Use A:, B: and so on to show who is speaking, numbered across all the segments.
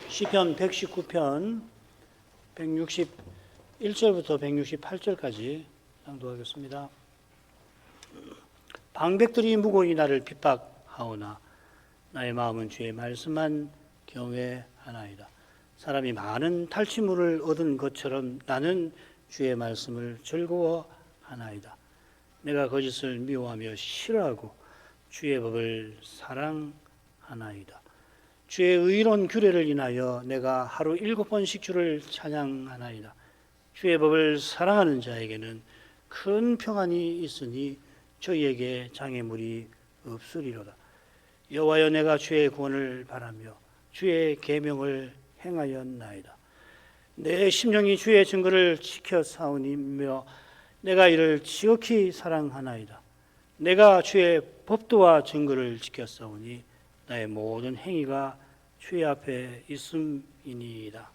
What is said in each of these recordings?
A: 시편 119편 161절부터 168절까지 낭독하겠습니다. 방백들이 무고히 나를 핍박하오나 나의 마음은 주의 말씀만 경외하나이다. 사람이 많은 탈취물을 얻은 것처럼 나는 주의 말씀을 즐거워하나이다. 내가 거짓을 미워하며 싫어하고 주의 법을 사랑하나이다. 주의 의로운 규례를 인하여 내가 하루 7번씩 주를 찬양하나이다. 주의 법을 사랑하는 자에게는 큰 평안이 있으니 저희에게 장애물이 없으리로다. 여호와여, 내가 주의 구원을 바라며 주의 계명을 행하였나이다. 내 심령이 주의 증거를 지켜 사오니며 내가 이를 지극히 사랑하나이다. 내가 주의 법도와 증거를 지켜 사오니 나의 모든 행위가 주의 앞에 있음이니이다.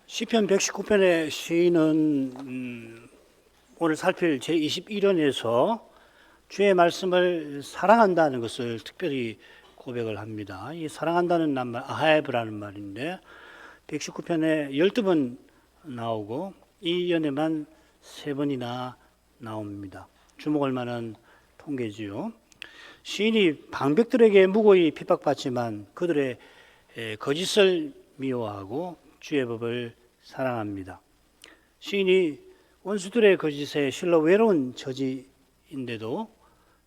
A: 시편 119편의 시인은 오늘 살필 제21연에서 주의 말씀을 사랑한다는 것을 특별히 고백을 합니다. 이 사랑한다는 말, 아하브라는 말인데 119편에 12번 나오고 이 연에만 3번이나 나옵니다. 주목할 만한 통계지요. 시인이 방백들에게 무고히 핍박받지만 그들의 거짓을 미워하고 주의 법을 사랑합니다. 시인이 원수들의 거짓에 실로 외로운 처지인데도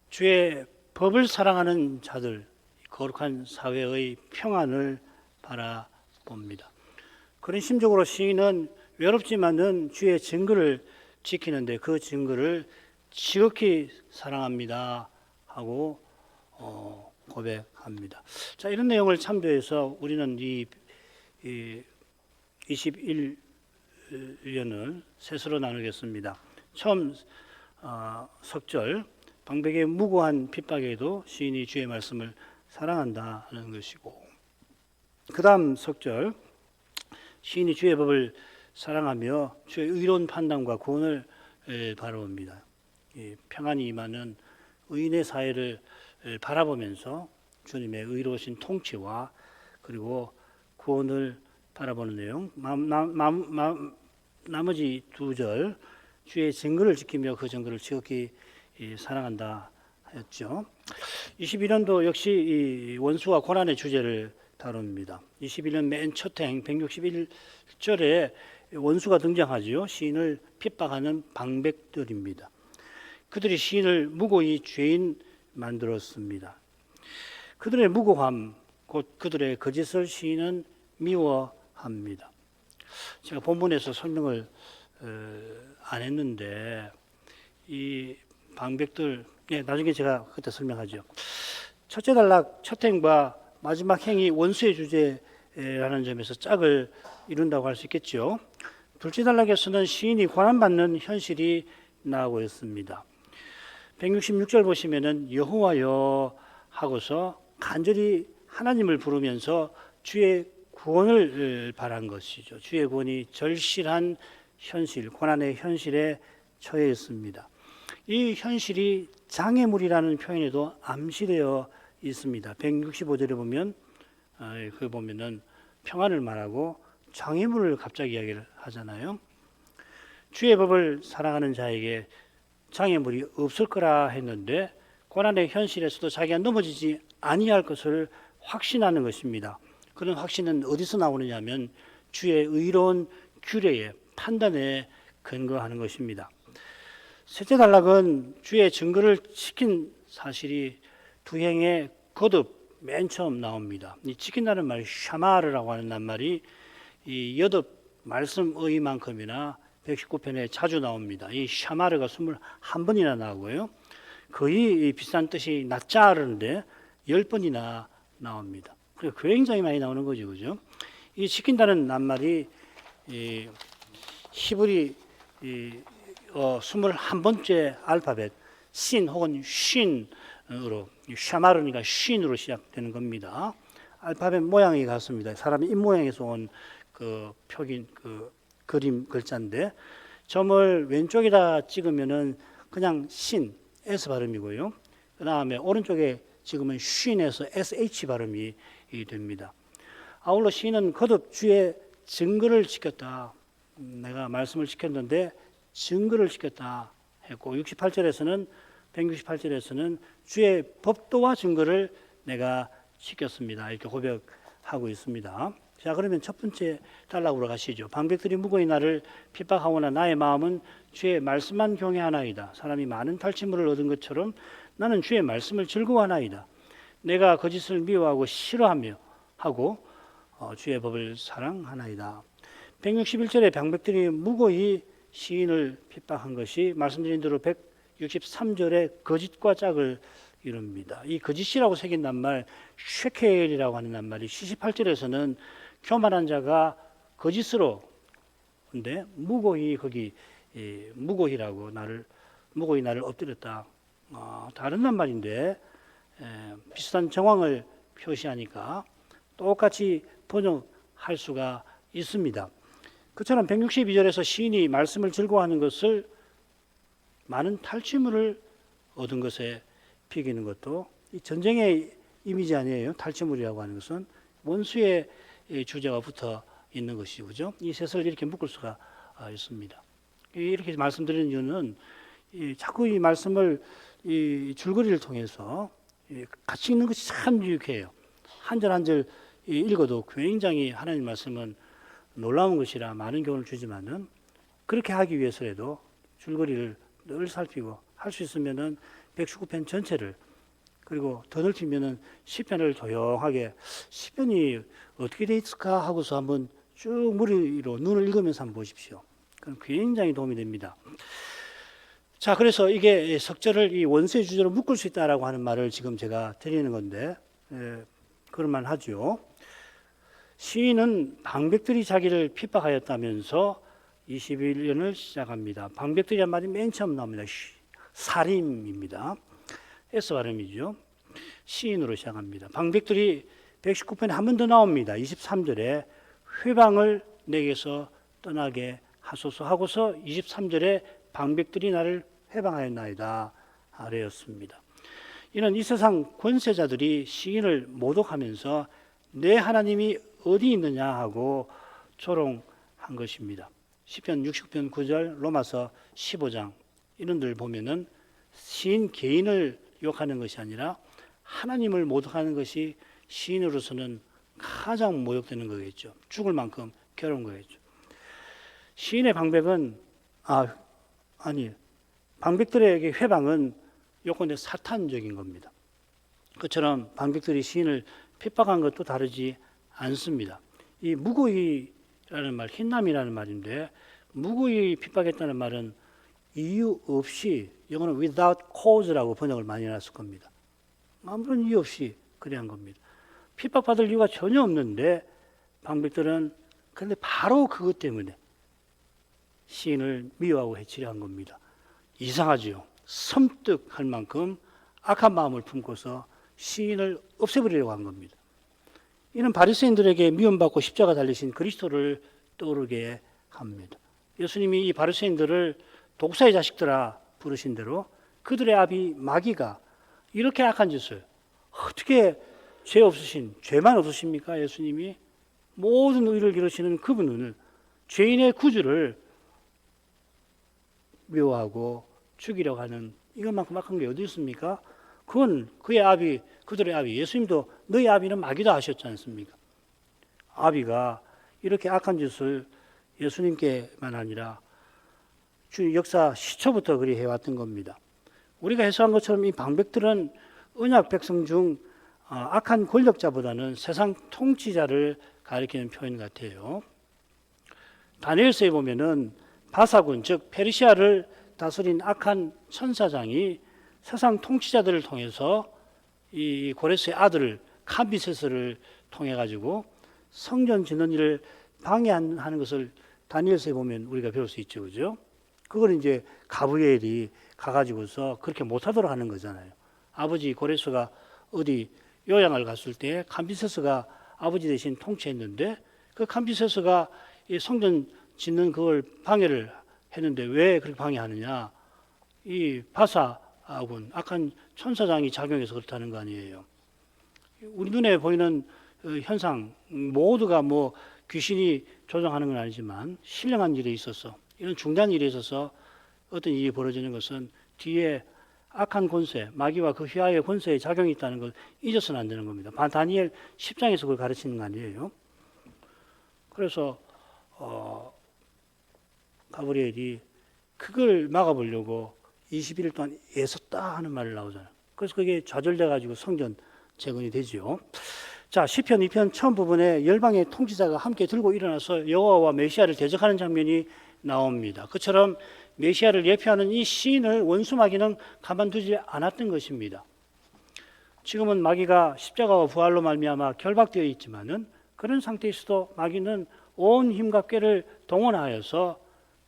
A: 주의 법을 사랑하는 자들, 거룩한 사회의 평안을 바라봅니다. 그런 심적으로 시인은 외롭지만은 주의 증거를 지키는데 그 증거를 지극히 사랑합니다 하고 고백합니다. 자, 이런 내용을 참조해서 우리는 이 21년을 셋으로 나누겠습니다. 처음 석절, 방백의 무고한 핍박에도 시인이 주의 말씀을 사랑한다는 것이고, 그 다음 석절, 시인이 주의 법을 사랑하며 주의 의로운 판단과 구원을 바라봅니다. 평안이 임하는 의인의 사회를 바라보면서 주님의 의로우신 통치와 그리고 구원을 바라보는 내용. 나머지 2절, 주의 증거를 지키며 그 증거를 지극히 사랑한다 하였죠. 21년도 역시 이 원수와 고난의 주제를 다룹니다. 21년 맨 첫 행 161절에 원수가 등장하지요. 시인을 핍박하는 방백들입니다. 그들이 시인을 무고히 죄인 만들었습니다. 그들의 무고함, 곧 그들의 거짓을 시인은 미워합니다. 제가 본문에서 설명을 안 했는데 이 방백들, 나중에 제가 그때 설명하죠. 첫째 단락, 첫 행과 마지막 행이 원수의 주제라는 점에서 짝을 이룬다고 할 수 있겠죠. 둘째 단락에서는 시인이 고난받는 현실이 나오고 있습니다. 166절 보시면은 여호와여 하고서 간절히 하나님을 부르면서 주의 구원을 바란 것이죠. 주의 구원이 절실한 현실, 고난의 현실에 처해 있습니다. 이 현실이 장애물이라는 표현에도 암시되어 있습니다. 165절에 보면 그 보면은 평안을 말하고 장애물을 갑자기 이야기를 하잖아요. 주의 법을 사랑하는 자에게 장애물이 없을 거라 했는데 고난의 현실에서도 자기가 넘어지지 아니할 것을 확신하는 것입니다. 그런 확신은 어디서 나오느냐면 주의 의로운 규례에 판단에 근거하는 것입니다. 셋째 단락은 주의 증거를 지킨 사실이 두 행의 거듭 맨 처음 나옵니다. 이 지킨다는 말, 샤마르라고 하는 낱말이 이 여덟 말씀의만큼이나 119편에 자주 나옵니다. 이 샤마르가 21번이나 나오고요. 거의 비슷한 뜻이 낫자르인데 10번이나 나옵니다. 그래서 굉장히 많이 나오는 거죠, 그죠? 이 지킨다는 낱말이 히브리 21번째 알파벳 신 혹은 쉰으로, 샤마르니까 쉰으로 시작되는 겁니다. 알파벳 모양이 같습니다. 사람의 입 모양에서 온 그 표긴, 그 그림 글자인데 점을 왼쪽에다 찍으면은 그냥 신 S 발음이고요. 그 다음에 오른쪽에 지금은 쉰에서 SH 발음이 됩니다. 아울러 시인은 거듭 주의 증거를 지켰다. 내가 말씀을 지켰는데 증거를 지켰다 했고 168절에서는 주의 법도와 증거를 내가 지켰습니다. 이렇게 고백하고 있습니다. 자, 그러면 첫 번째 단락으로 가시죠. 방백들이 무고히 나를 핍박하거나 나의 마음은 주의 말씀만 경외하나이다. 사람이 많은 탈취물을 얻은 것처럼 나는 주의 말씀을 즐거워하나이다. 내가 거짓을 미워하고 싫어하며 하고 주의 법을 사랑하나이다. 161절에 방백들이 무고히 시인을 핍박한 것이 말씀드린 대로 163절에 거짓과 짝을 이룹니다. 이 거짓이라고 새긴 낱말 쉐켈이라고 하는 낱말이 78절에서는 교만한 자가 거짓으로 근데 무고히 거기 무고히라고 무고히 나를 엎드렸다. 다른 낱말인데 비슷한 정황을 표시하니까 똑같이 번역할 수가 있습니다. 그처럼 162절에서 시인이 말씀을 즐거워하는 것을 많은 탈취물을 얻은 것에 비기는 것도 이 전쟁의 이미지 아니에요. 탈취물이라고 하는 것은 원수의 주제가 붙어 있는 것이죠. 그죠? 이 셋을 이렇게 묶을 수가 있습니다. 이렇게 말씀드리는 이유는 자꾸 이 말씀을 이 줄거리를 통해서 같이 읽는 것이 참 유익해요. 한 절 한 절 읽어도 굉장히 하나님 말씀은 놀라운 것이라 많은 교훈을 주지만은 그렇게 하기 위해서라도 줄거리를 늘 살피고 할 수 있으면은 119편 전체를 그리고 더 넓히면은 시편을 조용하게 시편이 어떻게 돼 있을까 하고서 한번 쭉 머리로 눈을 읽으면서 한번 보십시오. 그럼 굉장히 도움이 됩니다. 자, 그래서 이게 석절을 이 원수의 주제로 묶을 수 있다라고 하는 말을 지금 제가 드리는 건데 그럴만 하죠. 시인은 방백들이 자기를 핍박하였다면서 21년을 시작합니다. 방백들이란 말이 맨 처음 나옵니다. 사림입니다. S 발음이죠. 시인으로 시작합니다. 방백들이 119편에 한 번 더 나옵니다. 23절에 회방을 내게서 떠나게 하소서 하고서 23절에 방백들이 나를 회방하였나이다 아래였습니다. 이는 이 세상 권세자들이 시인을 모독하면서 내 하나님이 어디 있느냐 하고 조롱한 것입니다. 시편 69편 9절, 로마서 15장 이런 들 보면은 시인 개인을 욕하는 것이 아니라 하나님을 모독하는 것이 시인으로서는 가장 모욕되는 거겠죠. 죽을 만큼 괴로운 거겠죠. 시인의 방백은 방백들에게 회방은 요건대 사탄적인 겁니다. 그처럼 방백들이 시인을 핍박한 것도 다르지 않습니다. 이 무고히라는 말, 흰남이라는 말인데 무고히 핍박했다는 말은 이유 없이 영어는 without cause라고 번역을 많이 해놨을 겁니다. 아무런 이유 없이 그래 한 겁니다. 핍박받을 이유가 전혀 없는데 방백들은 그런데 바로 그것 때문에 시인을 미워하고 해치려 한 겁니다. 이상하지요. 섬뜩할 만큼 악한 마음을 품고서 시인을 없애버리려고 한 겁니다. 이는 바리새인들에게 미움받고 십자가 달리신 그리스도를 떠오르게 합니다. 예수님이 이 바리새인들을 독사의 자식들아 부르신 대로 그들의 아비 마귀가 이렇게 악한 짓을 어떻게 죄만 없으십니까? 예수님이 모든 의를 이루시는 그분은 죄인의 구주를 미워하고 죽이려고 하는 이것만큼 악한 게 어디 있습니까? 그건 그들의 아비, 예수님도 너희 아비는 마귀다 하셨지 않습니까? 아비가 이렇게 악한 짓을 예수님께만 아니라 주 역사 시초부터 그리 해왔던 겁니다. 우리가 해석한 것처럼 이 방백들은 언약 백성 중 악한 권력자보다는 세상 통치자를 가리키는 표현 같아요. 다니엘서에 보면은 바사군, 즉 페르시아를 다스린 악한 천사장이 세상 통치자들을 통해서 이 고레스의 아들을 캄비세스를 통해 가지고 성전 짓는 일을 방해하는 것을 다니엘서에 보면 우리가 배울 수 있죠, 그죠? 그걸 이제 가브리엘이 가가지고서 그렇게 못하도록 하는 거잖아요. 아버지 고레스가 어디 요양을 갔을 때 캄비세스가 아버지 대신 통치했는데 그 캄비세스가 이 성전 짓는 그걸 방해를 했는데 왜 그렇게 방해하느냐? 이 바사군, 악한 천사장이 작용해서 그렇다는 거 아니에요. 우리 눈에 보이는 현상 모두가 뭐 귀신이 조종하는 건 아니지만 신령한 일에 있어서, 이런 중대한 일에 있어서 어떤 일이 벌어지는 것은 뒤에 악한 권세, 마귀와 그 휘하의 권세의 작용이 있다는 걸 잊어서는 안 되는 겁니다. 다니엘 10장에서 그걸 가르치는 거 아니에요. 그래서 가브리엘이 그걸 막아보려고 21일 동안 애썼다 하는 말을 나오잖아요. 그래서 그게 좌절돼 가지고 성전 재건이 되지요. 자, 시편 2편 처음 부분에 열방의 통치자가 함께 들고 일어나서 여호와와 메시아를 대적하는 장면이 나옵니다. 그처럼 메시아를 예표하는 이 시인을 원수 마귀는 가만두지 않았던 것입니다. 지금은 마귀가 십자가와 부활로 말미암아 결박되어 있지만은 그런 상태에서도 마귀는 온 힘과 꾀를 동원하여서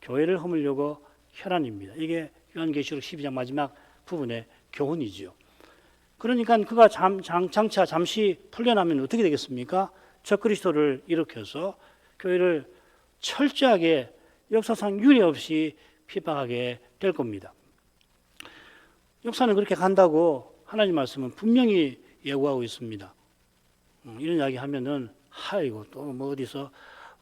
A: 교회를 허물려고 혈안입니다. 이게 요한계시록 12장 마지막 부분의 교훈이지요. 그러니까 그가 장차 잠시 풀려나면 어떻게 되겠습니까? 적그리스도를 일으켜서 교회를 철저하게 역사상 유례 없이 핍박하게 될 겁니다. 역사는 그렇게 간다고 하나님 말씀은 분명히 예고하고 있습니다. 이런 이야기 하면은 아이고 또 뭐 어디서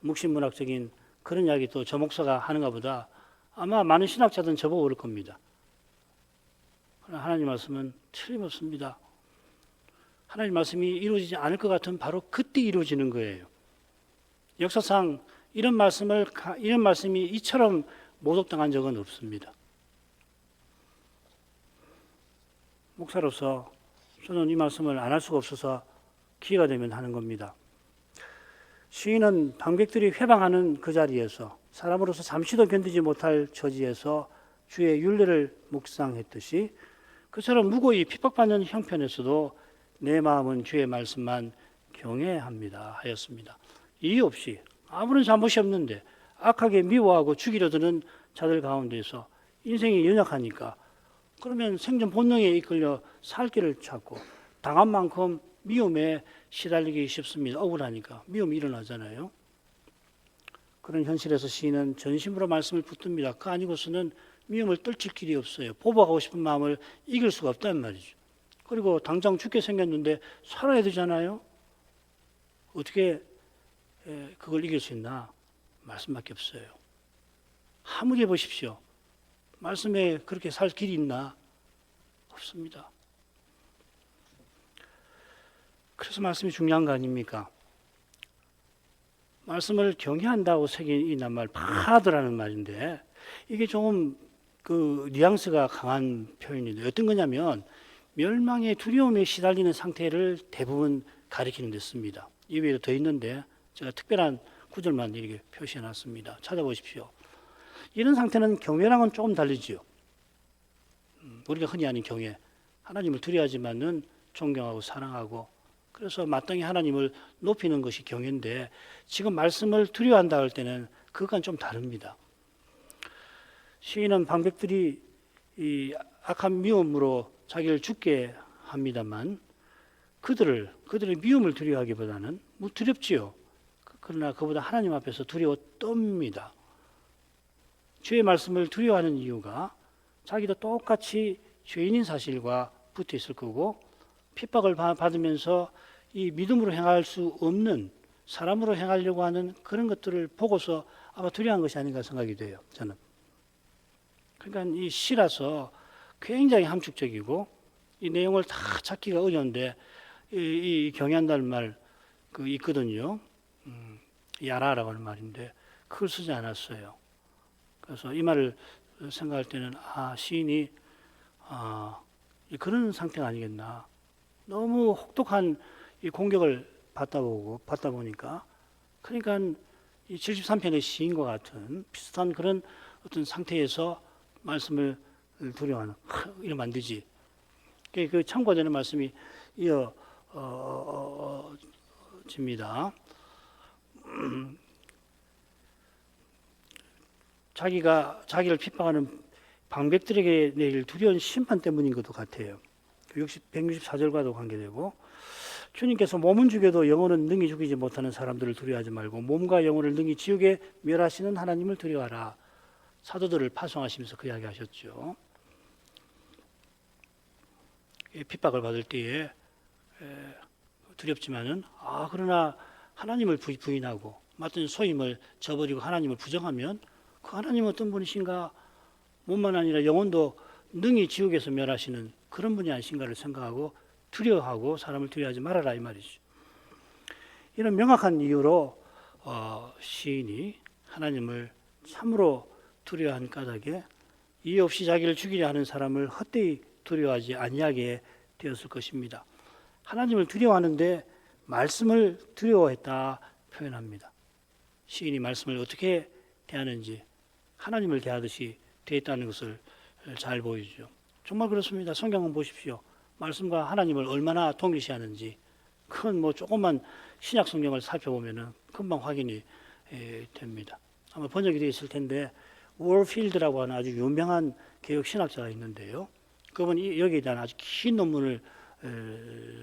A: 묵신문학적인 그런 이야기 또 저 목사가 하는가 보다 아마 많은 신학자들은 저보고 그럴 겁니다. 그러나 하나님 말씀은 틀림없습니다. 하나님 말씀이 이루어지지 않을 것 같으면 바로 그때 이루어지는 거예요. 역사상 이런 말씀이 이처럼 모독당한 적은 없습니다. 목사로서 저는 이 말씀을 안 할 수가 없어서 기회가 되면 하는 겁니다. 시인은 방백들이 회방하는 그 자리에서 사람으로서 잠시도 견디지 못할 처지에서 주의 율례를 묵상했듯이 그처럼 무고히 핍박받는 형편에서도 내 마음은 주의 말씀만 경외합니다 하였습니다. 이유 없이 아무런 잘못이 없는데 악하게 미워하고 죽이려 드는 자들 가운데서 인생이 연약하니까 그러면 생존 본능에 이끌려 살 길을 찾고 당한 만큼 미움에 시달리기 쉽습니다. 억울하니까 미움이 일어나잖아요. 그런 현실에서 시인은 전심으로 말씀을 붙듭니다. 그 아니고서는 미움을 떨칠 길이 없어요. 보복하고 싶은 마음을 이길 수가 없단 말이죠. 그리고 당장 죽게 생겼는데 살아야 되잖아요. 어떻게 그걸 이길 수 있나? 말씀밖에 없어요. 아무리 해보십시오. 말씀에 그렇게 살 길이 있나? 없습니다. 그래서 말씀이 중요한 거 아닙니까? 말씀을 경외한다고 새긴 이 낱말 파하드라는 말인데 이게 조금 그 뉘앙스가 강한 표현인데 어떤 거냐면 멸망의 두려움에 시달리는 상태를 대부분 가리키는 데 씁니다. 이외에도 더 있는데 제가 특별한 구절만 이렇게 표시해 놨습니다. 찾아보십시오. 이런 상태는 경외랑은 조금 다르지요. 우리가 흔히 아는 경외, 하나님을 두려워하지만은 존경하고 사랑하고 그래서 마땅히 하나님을 높이는 것이 경외인데 지금 말씀을 두려워한다 할 때는 그것과는 좀 다릅니다. 시인은 방백들이 이 악한 미움으로 자기를 죽게 합니다만 그들의 미움을 두려워하기보다는 뭐 두렵지요. 그러나 그보다 하나님 앞에서 두려워 떱니다. 주의 말씀을 두려워하는 이유가 자기도 똑같이 죄인인 사실과 붙어 있을 거고 핍박을 받으면서 이 믿음으로 행할 수 없는 사람으로 행하려고 하는 그런 것들을 보고서 아마 두려워한 것이 아닌가 생각이 돼요. 저는. 그러니까 이 시라서 굉장히 함축적이고 이 내용을 다 찾기가 어려운데 이 경외한다는 말 그 있거든요. 야라라고 하는 말인데 그걸 쓰지 않았어요. 그래서 이 말을 생각할 때는 시인이 그런 상태가 아니겠나. 너무 혹독한 이 공격을 받다 보니까 그러니까 이 73편의 시인과 같은 비슷한 그런 어떤 상태에서 말씀을 두려워하는 이러면 안 되지. 그 참고되는 말씀이 이어집니다. 자기를 핍박하는 방백들에게 내릴 두려운 심판 때문인 것도 같아요. 164절과도 관계되고 주님께서 몸은 죽여도 영혼은 능히 죽이지 못하는 사람들을 두려워하지 말고 몸과 영혼을 능히 지옥에 멸하시는 하나님을 두려워하라. 사도들을 파송하시면서 그 이야기 하셨죠. 핍박을 받을 때에 두렵지만은 그러나 하나님을 부인하고 맡은 소임을 저버리고 하나님을 부정하면 그 하나님은 어떤 분이신가, 몸만 아니라 영혼도 능히 지옥에서 멸하시는 그런 분이 아니신가를 생각하고 두려워하고 사람을 두려워하지 말아라 이 말이죠. 이런 명확한 이유로 시인이 하나님을 참으로 두려워한 까닭에 이유 없이 자기를 죽이려 하는 사람을 헛되이 두려워하지 아니하게 되었을 것입니다. 하나님을 두려워하는데 말씀을 두려워했다 표현합니다. 시인이 말씀을 어떻게 대하는지 하나님을 대하듯이 대했다는 것을 잘 보이죠. 정말 그렇습니다. 성경은 보십시오. 말씀과 하나님을 얼마나 동일시하는지 큰 조금만 신약 성경을 살펴보면 금방 확인이 됩니다. 아마 번역이 되어 있을 텐데 월필드라고 하는 아주 유명한 개혁 신학자가 있는데요. 그분이 여기에 대한 아주 긴 논문을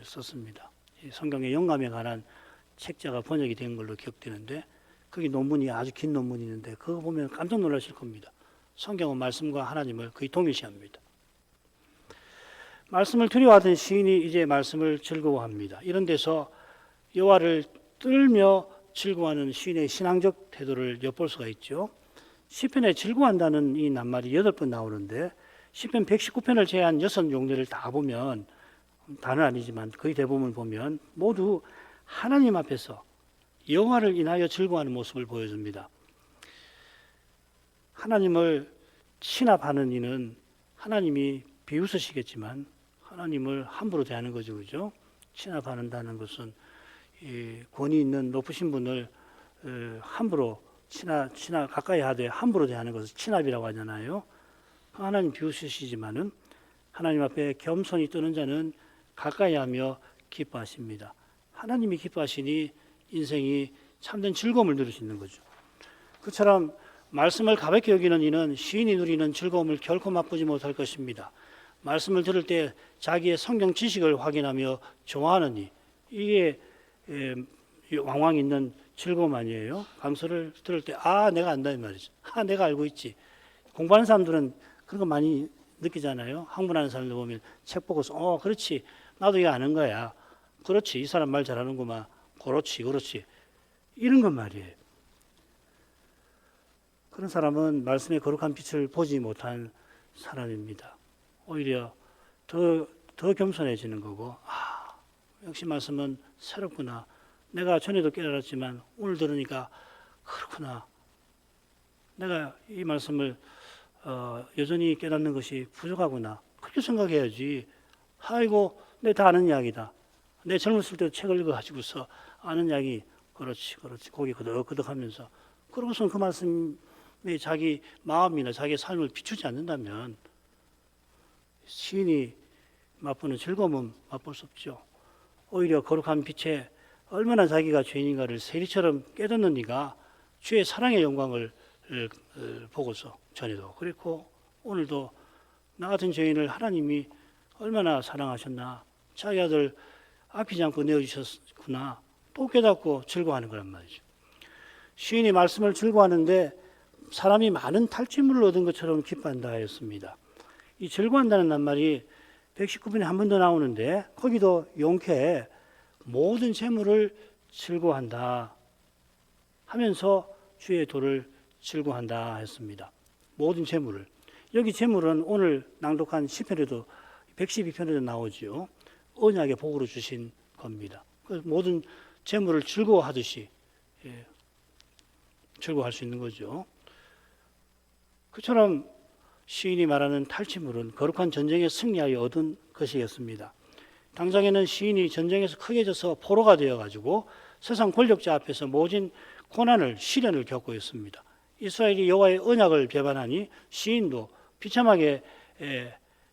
A: 썼습니다. 성경의 영감에 관한 책자가 번역이 된 걸로 기억되는데 거기 논문이 아주 긴 논문이 있는데 그거 보면 깜짝 놀라실 겁니다. 성경은 말씀과 하나님을 거의 동일시합니다. 말씀을 두려워하던 시인이 이제 말씀을 즐거워합니다. 이런 데서 여호와를 떨며 즐거워하는 시인의 신앙적 태도를 엿볼 수가 있죠. 시편에 즐거워한다는 이 낱말이 8번 나오는데 시편 119편을 제외한 6용례를 다 보면 다는 아니지만 거의 대부분 보면 모두 하나님 앞에서 여호와를 인하여 즐거워하는 모습을 보여줍니다. 하나님을 친합하는 이는 하나님이 비웃으시겠지만 하나님을 함부로 대하는 거죠, 그죠? 친합한다는 것은 권위 있는 높으신 분을 함부로 가까이 하되 함부로 대하는 것을 친합이라고 하잖아요. 하나님 비웃으시지만은 하나님 앞에 겸손히 뜨는 자는 가까이하며 기뻐하십니다. 하나님이 기뻐하시니 인생이 참된 즐거움을 누릴 수 있는 거죠. 그처럼 말씀을 가볍게 여기는 이는 시인이 누리는 즐거움을 결코 맛보지 못할 것입니다. 말씀을 들을 때 자기의 성경 지식을 확인하며 좋아하는 이 이게 왕왕 있는 즐거움 아니에요? 강서를 들을 때 내가 안다 이 말이죠. 내가 알고 있지. 공부하는 사람들은 그런 거 많이 느끼잖아요. 학문하는 사람들 보면 책 보고서 그렇지 나도 이거 아는 거야. 그렇지 이 사람 말 잘하는구만. 그렇지 이런 건 말이에요. 그런 사람은 말씀의 거룩한 빛을 보지 못한 사람입니다. 오히려 더 겸손해지는 거고 역시 말씀은 새롭구나. 내가 전에도 깨달았지만 오늘 들으니까 그렇구나. 내가 이 말씀을 여전히 깨닫는 것이 부족하구나. 그렇게 생각해야지. 아이고 내 다 아는 이야기다. 내 젊었을 때 책을 읽어가지고서 아는 이야기 그렇지 고개 끄덕끄덕하면서 그러고서는 그 말씀이 자기 마음이나 자기 삶을 비추지 않는다면 시인이 맛보는 즐거움은 맛볼 수 없죠. 오히려 거룩한 빛에 얼마나 자기가 죄인인가를 세리처럼 깨닫는 이가 주의 사랑의 영광을 보고서 전에도 그랬고 오늘도 나 같은 죄인을 하나님이 얼마나 사랑하셨나 자기 아들 아끼지 않고 내어주셨구나 또 깨닫고 즐거워하는 거란 말이죠. 시인이 말씀을 즐거워하는데 사람이 많은 탈취물을 얻은 것처럼 기뻐한다 하였습니다. 이 즐거워한다는 낱말이 119편에 한 번 더 나오는데 거기도 용케 모든 재물을 즐거워한다 하면서 주의 도를 즐거워한다 했습니다. 모든 재물을. 여기 재물은 오늘 낭독한 시편에도 112편에도 나오죠. 언약의 복으로 주신 겁니다. 모든 재물을 즐거워하듯이 즐거워할 수 있는 거죠. 그처럼 시인이 말하는 탈취물은 거룩한 전쟁에 승리하여 얻은 것이었습니다. 당장에는 시인이 전쟁에서 크게 져서 포로가 되어가지고 세상 권력자 앞에서 모진 고난을 시련을 겪고 있습니다. 이스라엘이 여호와의 언약을 배반하니 시인도 비참하게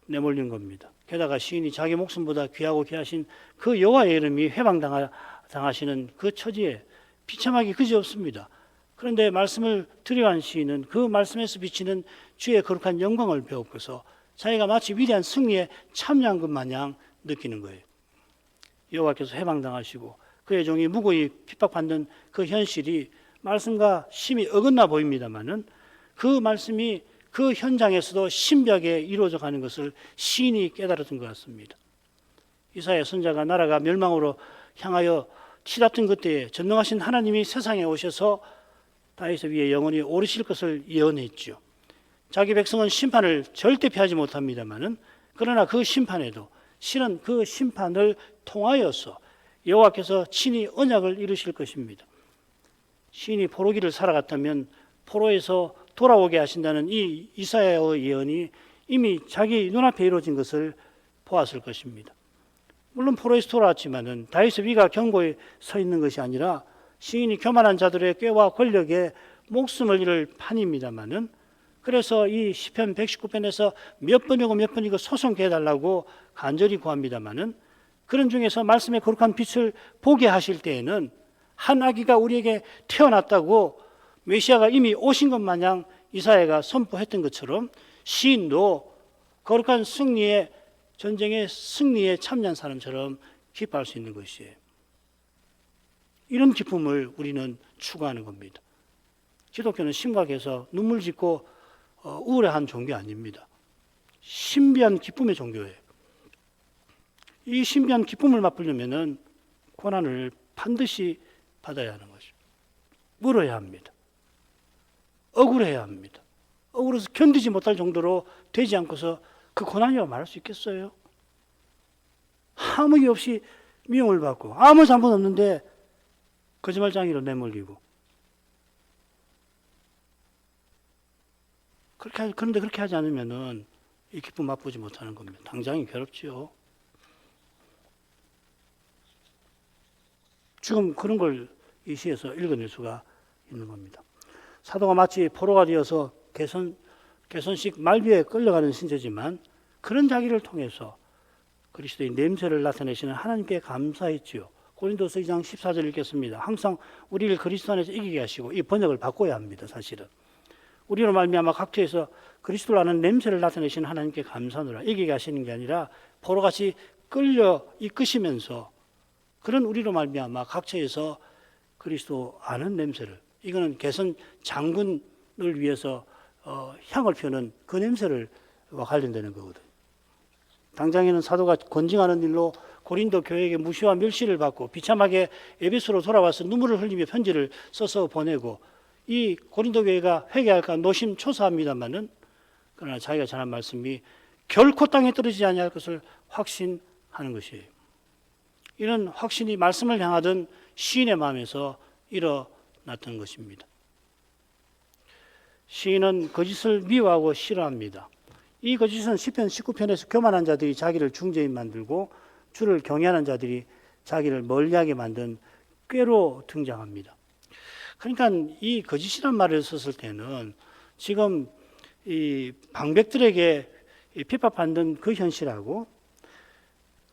A: 내몰린 겁니다. 게다가 시인이 자기 목숨보다 귀하고 귀하신 그 여호와의 이름이 회방당하시는 그 처지에 비참하기 그지없습니다. 그런데 말씀을 두려워한 시인은 그 말씀에서 비치는 주의 거룩한 영광을 배우고서 자기가 마치 위대한 승리에 참여한 것 마냥 느끼는 거예요. 여호와께서 해방당하시고 그의 종이 무고히 핍박받는 그 현실이 말씀과 심히 어긋나 보입니다마는 그 말씀이 그 현장에서도 신비하게 이루어져 가는 것을 시인이 깨달았던 것 같습니다. 이사야 선지자가 나라가 멸망으로 향하여 치닫던 그때에 전능하신 하나님이 세상에 오셔서 다윗의 위에 영원히 오르실 것을 예언했죠. 자기 백성은 심판을 절대 피하지 못합니다마는 그러나 그 심판에도 실은 그 심판을 통하여서 여호와께서 친히 언약을 이루실 것입니다. 시인이 포로기를 살아갔다면 포로에서 돌아오게 하신다는 이 이사야의 예언이 이미 자기 눈앞에 이루어진 것을 보았을 것입니다. 물론 포로에서 돌아왔지만은 다윗의 위가 견고히 서 있는 것이 아니라 시인이 교만한 자들의 꾀와 권력에 목숨을 잃을 판입니다마는 그래서 이 시편 119편에서 몇 번이고 소송케 해달라고 간절히 구합니다마는 그런 중에서 말씀의 거룩한 빛을 보게 하실 때에는 한 아기가 우리에게 태어났다고 메시아가 이미 오신 것 마냥 이사야가 선포했던 것처럼 시인도 거룩한 승리의 전쟁의 승리에 참여한 사람처럼 기뻐할 수 있는 것이에요. 이런 기쁨을 우리는 추구하는 겁니다. 기독교는 심각해서 눈물 짓고 우울해한 종교 아닙니다. 신비한 기쁨의 종교예요. 이 신비한 기쁨을 맛보려면 고난을 반드시 받아야 하는 것이죠. 물어야 합니다. 억울해야 합니다. 억울해서 견디지 못할 정도로 되지 않고서 그 고난이라고 말할 수 있겠어요? 아무 이유 없이 미움을 받고 아무 잘못 없는데 거짓말장이로 내몰리고 그런데 그렇게 하지 않으면은 이 기쁨 맛보지 못하는 겁니다. 당장이 괴롭지요. 지금 그런 걸 이 시에서 읽어낼 수가 있는 겁니다. 사도가 마치 포로가 되어서 개선식 말비에 끌려가는 신세지만 그런 자기를 통해서 그리스도의 냄새를 나타내시는 하나님께 감사했지요. 고린도서 2장 14절 읽겠습니다. 항상 우리를 그리스도 안에서 이기게 하시고 이 번역을 바꿔야 합니다. 사실은 우리로 말미암아 각처에서 그리스도를 아는 냄새를 나타내시는 하나님께 감사하노라. 이기게 하시는 게 아니라 포로같이 끌려 이끄시면서 그런 우리로 말미암아 각처에서 그리스도 아는 냄새를, 이거는 개선 장군을 위해서 향을 피우는 그 냄새를 관련되는 거거든요. 당장에는 사도가 권징하는 일로 고린도 교회에게 무시와 멸시를 받고 비참하게 에베소로 돌아와서 눈물을 흘리며 편지를 써서 보내고 이 고린도 교회가 회개할까 노심초사합니다마는 그러나 자기가 전한 말씀이 결코 땅에 떨어지지 아니할 것을 확신하는 것이에요. 이런 확신이 말씀을 향하던 시인의 마음에서 일어났던 것입니다. 시인은 거짓을 미워하고 싫어합니다. 이 거짓은 시편 19편에서 교만한 자들이 자기를 중재인 만들고 주를 경외하는 자들이 자기를 멀리하게 만든 꾀로 등장합니다. 그러니까 이 거짓이란 말을 썼을 때는 지금 이 방백들에게 핍박받는 그 현실하고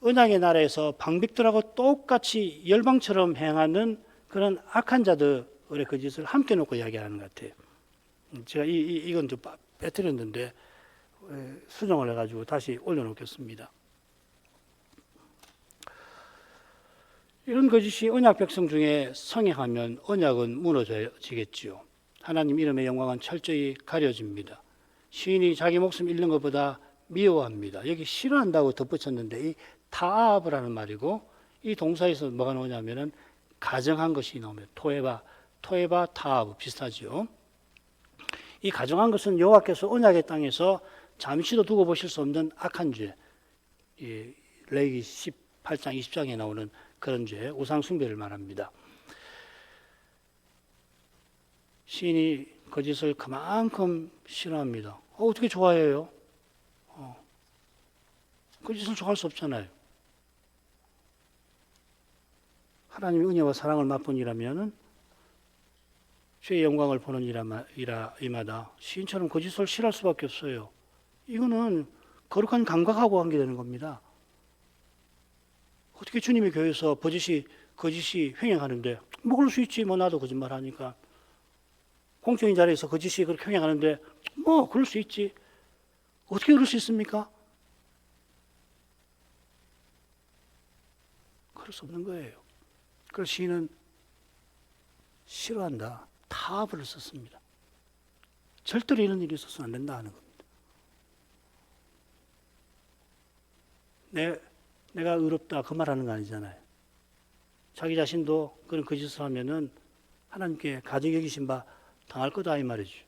A: 언약의 나라에서 방백들하고 똑같이 열방처럼 행하는 그런 악한 자들의 거짓을 함께 놓고 이야기하는 것 같아요. 제가 이건 좀 빼뜨렸는데 수정을 해가지고 다시 올려놓겠습니다. 이런 거짓이 언약 백성 중에 성행하면 언약은 무너지겠지요. 하나님 이름의 영광은 철저히 가려집니다. 시인이 자기 목숨 잃는 것보다 미워합니다. 여기 싫어한다고 덧붙였는데 이 타압이라는 말이고 이 동사에서 뭐가 나오냐면은 가정한 것이 나오면 토에바 타압 비슷하죠. 이 가정한 것은 여호와께서 언약의 땅에서 잠시도 두고 보실 수 없는 악한 죄, 레위기 18장 20장에 나오는 그런 죄, 우상 숭배를 말합니다. 시인이 거짓을 그만큼 싫어합니다. 어떻게 좋아해요? 거짓을 좋아할 수 없잖아요. 하나님의 은혜와 사랑을 맛본 이라면 죄의 영광을 보는 이마다 시인처럼 거짓을 싫어할 수밖에 없어요. 이거는 거룩한 감각하고 관계되는 겁니다. 어떻게 주님의 교회에서 거짓이 횡행하는데 뭐 그럴 수 있지, 뭐 나도 거짓말하니까. 공적인 자리에서 거짓이 그렇게 횡행하는데 뭐 그럴 수 있지, 어떻게 그럴 수 있습니까? 그럴 수 없는 거예요. 그래서 시인은 싫어한다, 타압을 썼습니다. 절대로 이런 일이 있어서는 안 된다 하는 겁니다. 내가 의롭다 그 말하는 거 아니잖아요. 자기 자신도 그런 거짓을 하면은 하나님께 가증 여기신 바 당할 거다 이 말이죠.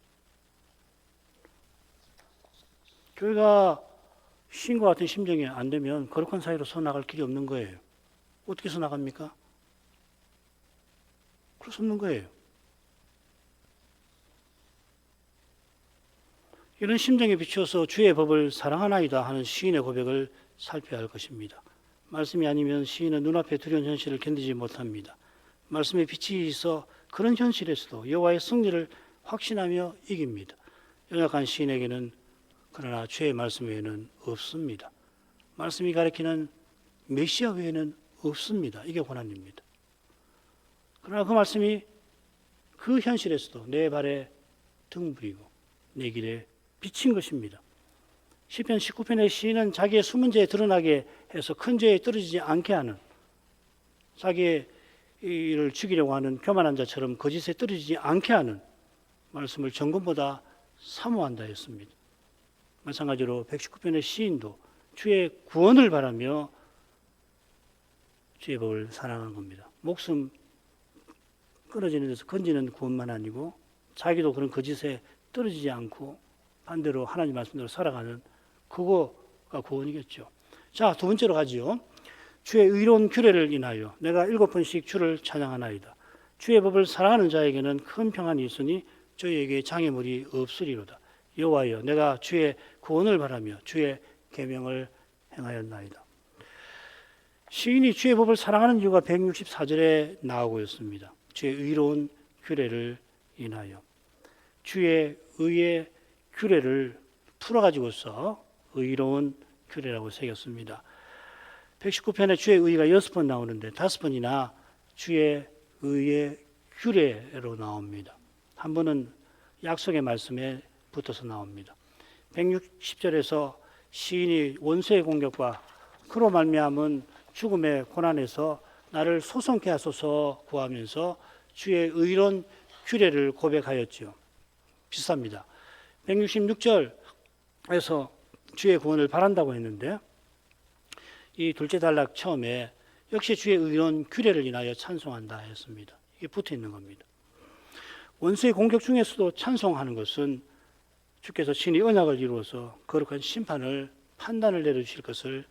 A: 교회가 시인과 같은 심정이 안 되면 거룩한 사이로 서 나갈 길이 없는 거예요. 어떻게 서 나갑니까? 그럴 수 없는 거예요. 이런 심정에 비추어서 주의 법을 사랑하나이다 하는 시인의 고백을 살펴야 할 것입니다. 말씀이 아니면 시인은 눈앞에 두려운 현실을 견디지 못합니다. 말씀에 빛이 있어 그런 현실에서도 여호와의 승리를 확신하며 이깁니다. 연약한 시인에게는 그러나 주의 말씀 외에는 없습니다. 말씀이 가리키는 메시아 외에는 없습니다. 이게 고난입니다. 그러나 그 말씀이 그 현실에서도 내 발에 등불이고 내 길에 비친 것입니다. 시편 19편의 시인은 자기의 숨은 죄에 드러나게 해서 큰 죄에 떨어지지 않게 하는, 자기의 이를 죽이려고 하는 교만한 자처럼 거짓에 떨어지지 않게 하는 말씀을 정금보다 사모한다 했습니다. 마찬가지로 119편의 시인도 주의 구원을 바라며 주의 법을 사랑하는 겁니다. 목숨 끊어지는 데서 건지는 구원만 아니고 자기도 그런 거짓에 떨어지지 않고 반대로 하나님 말씀대로 살아가는 그거가 구원이겠죠. 자, 두 번째로 가지요. 주의 의로운 규례를 인하여 내가 7번씩 주를 찬양하나이다. 주의 법을 사랑하는 자에게는 큰 평안이 있으니 저희에게 장애물이 없으리로다. 여호와여, 내가 주의 구원을 바라며 주의 계명을 행하였나이다. 시인이 주의 법을 사랑하는 이유가 164절에 나오고 있습니다. 주의 의로운 규례를 인하여. 주의 의의 규례를 풀어가지고서 의로운 규례라고 새겼습니다. 119편에 주의 의가 6번 나오는데 5번이나 주의 의의 규례로 나옵니다. 한 번은 약속의 말씀에 붙어서 나옵니다. 160절에서 시인이 원수의 공격과 그로 말미암은 죽음의 고난에서 나를 소송케 하소서 구하면서 주의 의로운 규례를 고백하였지요. 비슷합니다. 166절에서 주의 구원을 바란다고 했는데 이 둘째 단락 처음에 역시 주의 의로운 규례를 인하여 찬송한다 했습니다. 이게 붙어 있는 겁니다. 원수의 공격 중에서도 찬송하는 것은 주께서 친히 언약을 이루어서 거룩한 심판을 판단을 내려주실 것을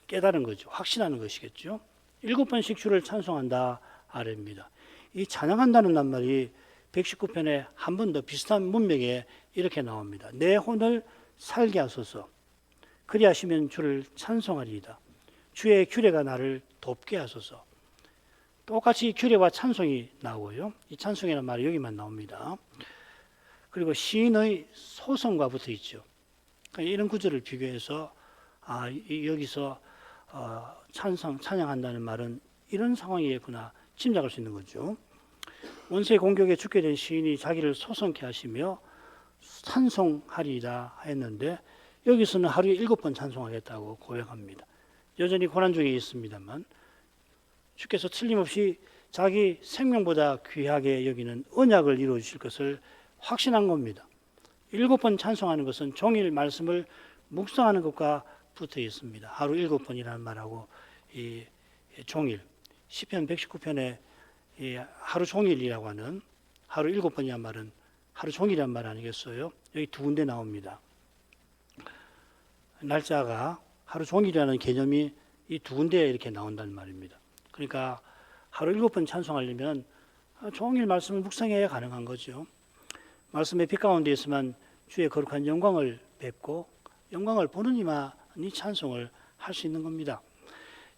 A: 깨달은 거죠. 확신하는 것이겠죠. 7번씩 주를 찬송한다 아래입니다. 이 찬양한다는 낱말이 119편에 한 번 더 비슷한 문맥에 이렇게 나옵니다. 내 혼을 살게 하소서. 그리하시면 주를 찬송하리이다. 주의 규례가 나를 돕게 하소서. 똑같이 규례와 찬송이 나오고요. 이 찬송이라는 말이 여기만 나옵니다. 그리고 시인의 소송과 붙어 있죠. 그러니까 이런 구절을 비교해서 여기서 찬양한다는 말은 이런 상황이겠구나 짐작할 수 있는 거죠. 원수의 공격에 죽게 된 시인이 자기를 소송케 하시며 찬송하리이다 했는데 여기서는 하루에 7번 찬송하겠다고 고백합니다. 여전히 고난 중에 있습니다만 주께서 틀림없이 자기 생명보다 귀하게 여기는 언약을 이루어 주실 것을 확신한 겁니다. 7번 찬송하는 것은 종일 말씀을 묵상하는 것과 붙어 있습니다. 하루 7번이라는 말하고 이 종일 시편 119편에 이 하루 종일이라고 하는 하루 7번이란 말은 하루 종일이란 말 아니겠어요? 여기 두 군데 나옵니다. 날짜가 하루 종일이라는 개념이 이 두 군데에 이렇게 나온다는 말입니다. 그러니까 하루 7번 찬송하려면 종일 말씀을 묵상해야 가능한 거죠. 말씀의 빛 가운데 있으면 주의 거룩한 영광을 뵙고 영광을 보는 이만이 찬송을 할 수 있는 겁니다.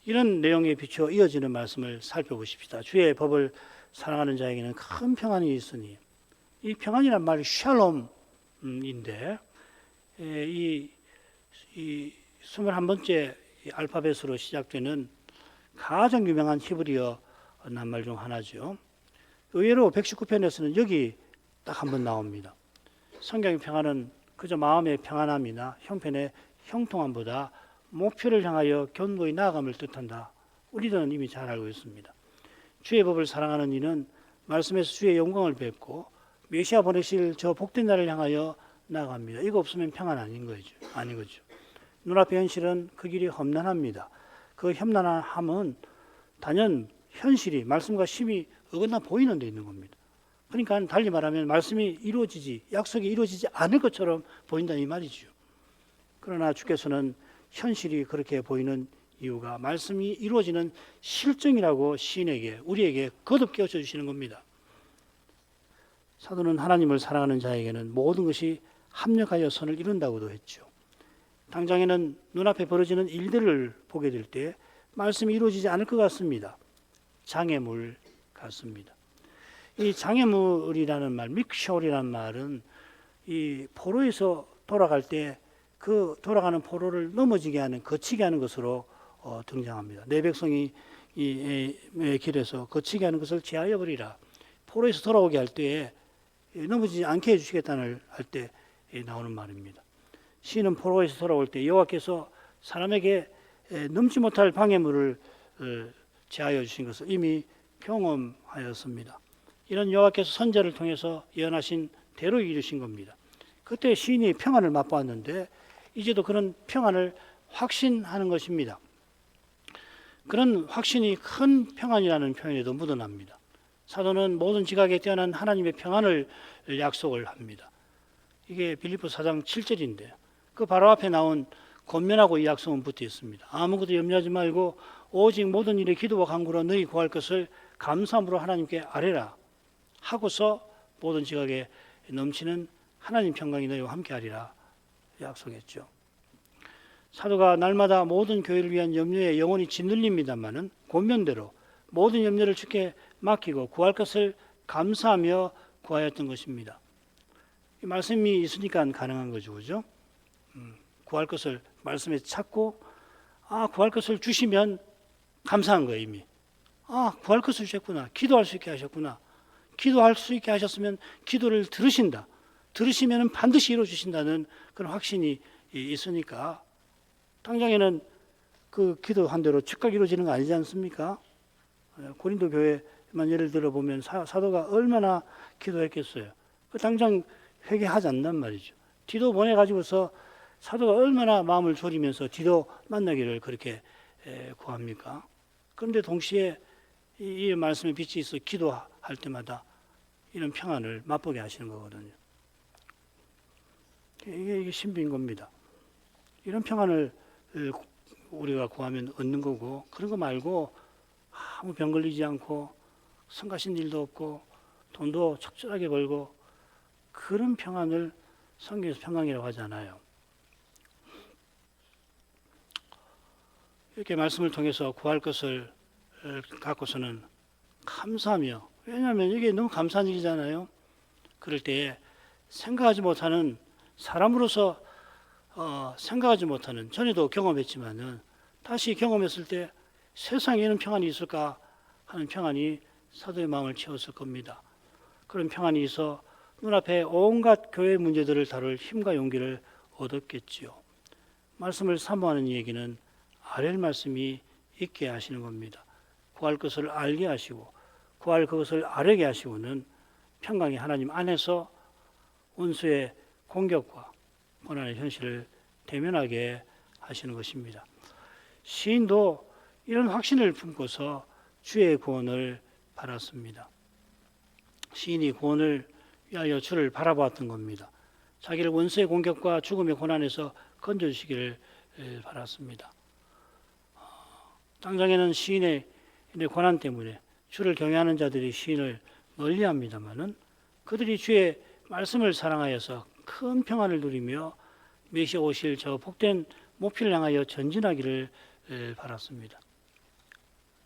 A: 이런 내용에 비추어 이어지는 말씀을 살펴보십시다. 주의 법을 사랑하는 자에게는 큰 평안이 있으니 이 평안이란 말이 샬롬인데 이 21번째 알파벳으로 시작되는 가장 유명한 히브리어 낱말 중 하나죠. 의외로 119편에서는 여기 딱 한 번 나옵니다. 성경의 평안은 그저 마음의 평안함이나 형편의 형통함보다 목표를 향하여 견고히 나아감을 뜻한다. 우리들은 이미 잘 알고 있습니다. 주의 법을 사랑하는 이는 말씀에서 주의 영광을 뵙고 메시아 보내실 저 복된 날을 향하여 나아갑니다. 이거 없으면 평안 아닌 거죠. 눈앞의 현실은 그 길이 험난합니다. 그 험난함은 단연 현실이 말씀과 심히 어긋나 보이는 데 있는 겁니다. 그러니까 달리 말하면 말씀이 이루어지지, 약속이 이루어지지 않을 것처럼 보인다 이 말이죠. 그러나 주께서는 현실이 그렇게 보이는 이유가 말씀이 이루어지는 실정이라고 시인에게, 우리에게 거듭 깨우쳐 주시는 겁니다. 사도는 하나님을 사랑하는 자에게는 모든 것이 합력하여 선을 이룬다고도 했죠. 당장에는 눈앞에 벌어지는 일들을 보게 될 때 말씀이 이루어지지 않을 것 같습니다. 장애물 같습니다. 이 장애물이라는 말, 믹쇼울이라는 말은 이 포로에서 돌아갈 때 그 돌아가는 포로를 넘어지게 하는, 거치게 하는 것으로 등장합니다. 내 백성이 이 길에서 거치게 하는 것을 제하여 버리라. 포로에서 돌아오게 할 때에 넘어지지 않게 해주시겠다는 할 때 나오는 말입니다. 시인은 포로에서 돌아올 때 여호와께서 사람에게 넘지 못할 방해물을 제하여 주신 것을 이미 경험하였습니다. 이런 여호와께서 선지자를 통해서 예언하신 대로 이루신 겁니다. 그때 시인이 평안을 맛보았는데 이제도 그런 평안을 확신하는 것입니다. 그런 확신이 큰 평안이라는 표현에도 묻어납니다. 사도는 모든 지각에 뛰어난 하나님의 평안을 약속을 합니다. 이게 빌립보 4장 7절인데요. 그 바로 앞에 나온 권면하고 이 약속은 붙어 있습니다. 아무것도 염려하지 말고 오직 모든 일에 기도와 간구로 너희 구할 것을 감사함으로 하나님께 아뢰라 하고서 모든 지각에 넘치는 하나님 평강이 너희와 함께하리라 약속했죠. 사도가 날마다 모든 교회를 위한 염려에 영혼이 짓눌립니다마는 권면대로 모든 염려를 주께 맡기고 구할 것을 감사하며 구하였던 것입니다. 이 말씀이 있으니까 가능한 거죠, 그죠? 구할 것을 말씀에 찾고 구할 것을 주시면 감사한 거예요, 이미. 구할 것을 주셨구나. 기도할 수 있게 하셨구나. 기도할 수 있게 하셨으면 기도를 들으신다. 들으시면 반드시 이루어주신다는 그런 확신이 있으니까 당장에는 그 기도한 대로 즉각 이루어지는 거 아니지 않습니까? 고린도 교회만 예를 들어보면 사도가 얼마나 기도했겠어요. 그 당장 회개하지 않단 말이죠. 디도 보내가지고서 사도가 얼마나 마음을 졸이면서 디도 만나기를 그렇게 구합니까? 그런데 동시에 이 말씀의 빛이 있어 기도할 때마다 이런 평안을 맛보게 하시는 거거든요. 이게 신비인 겁니다. 이런 평안을 우리가 구하면 얻는 거고, 그런 거 말고 아무 병 걸리지 않고 성가신 일도 없고 돈도 적절하게 벌고 그런 평안을 성경에서 평강이라고 하잖아요. 이렇게 말씀을 통해서 구할 것을 갖고서는 감사하며, 왜냐하면 이게 너무 감사한 일이잖아요. 그럴 때에 생각하지 못하는 사람으로서 생각하지 못하는, 전에도 경험했지만은 다시 경험했을 때 세상에 이런 평안이 있을까 하는 평안이 사도의 마음을 채웠을 겁니다. 그런 평안이 있어 눈앞에 온갖 교회 문제들을 다룰 힘과 용기를 얻었겠지요. 말씀을 사모하는 이 얘기는 아랠 말씀이 있게 하시는 겁니다. 구할 것을 알게 하시고 구할 그것을 아뢰게 하시고는 평강이 하나님 안에서 원수의 공격과 고난의 현실을 대면하게 하시는 것입니다. 시인도 이런 확신을 품고서 주의 구원을 바랐습니다. 시인이 구원을 위하여 주를 바라보았던 겁니다. 자기를 원수의 공격과 죽음의 고난에서 건져주시기를 바랐습니다. 당장에는 시인의 고난 때문에 주를 경외하는 자들이 시인을 멀리합니다마는 그들이 주의 말씀을 사랑하여서 큰 평안을 누리며 메시아 오실 저 복된 목표를 향하여 전진하기를 바랐습니다.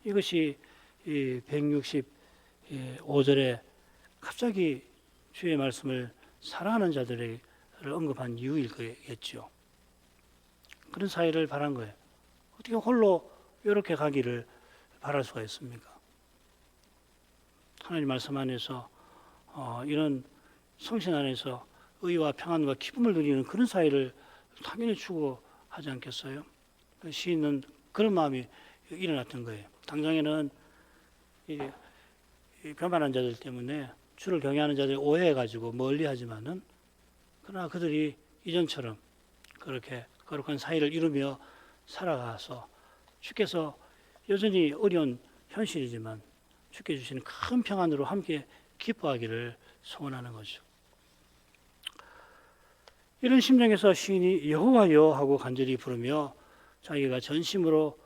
A: 이것이 165절에 갑자기 주의 말씀을 사랑하는 자들을 언급한 이유일 거겠죠. 그런 사이를 바란 거예요. 어떻게 홀로 이렇게 가기를 바랄 수가 있습니까? 하나님 말씀 안에서 이런 성신 안에서 의와 평안과 기쁨을 누리는 그런 사이를 당연히 추구하지 않겠어요? 시인은 그런 마음이 일어났던 거예요. 당장에는 이 교만한 자들 때문에 주를 경외하는 자들이 오해해가지고 멀리하지만은 그러나 그들이 이전처럼 그렇게 거룩한 사이를 이루며 살아가서 주께서 여전히 어려운 현실이지만 주께 주시는 큰 평안으로 함께 기뻐하기를 소원하는 거죠. 이런 심정에서 시인이 여호와여 하고 간절히 부르며 자기가 전심으로